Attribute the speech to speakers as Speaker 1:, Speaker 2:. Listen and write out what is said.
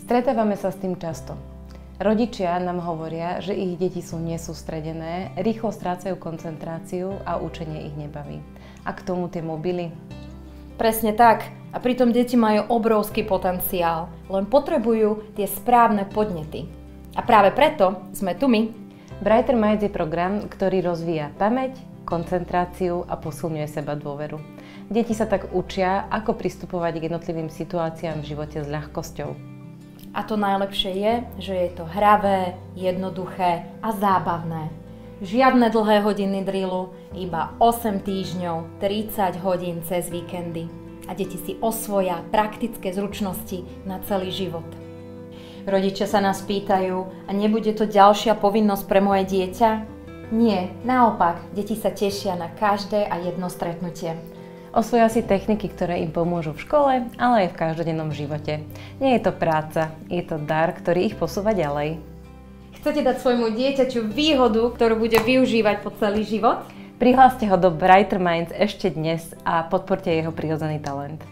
Speaker 1: Stretávame sa s tým často. Rodičia nám hovoria, že ich deti sú nesústredené, rýchlo strácajú koncentráciu a učenie ich nebaví. A k tomu tie mobily?
Speaker 2: Presne tak. A pritom deti majú obrovský potenciál, len potrebujú tie správne podnety. A práve preto sme tu my.
Speaker 1: Brighter Minds je program, ktorý rozvíja pamäť, koncentráciu a posilňuje seba dôveru. Deti sa tak učia, ako pristupovať k jednotlivým situáciám v živote s ľahkosťou.
Speaker 2: A to najlepšie je, že je to hravé, jednoduché a zábavné. Žiadne dlhé hodiny drillu, iba 8 týždňov, 30 hodín cez víkendy. A deti si osvoja praktické zručnosti na celý život. Rodičia sa nás pýtajú, a nebude to ďalšia povinnosť pre moje dieťa? Nie, naopak, deti sa tešia na každé a jedno stretnutie.
Speaker 1: Osvoja si techniky, ktoré im pomôžu v škole, ale aj v každodennom živote. Nie je to práca, je to dar, ktorý ich posúva ďalej.
Speaker 2: Chcete dať svojmu dieťaťu výhodu, ktorú bude využívať po celý život?
Speaker 1: Prihláste ho do Brighter Minds ešte dnes a podporte jeho prirodzený talent.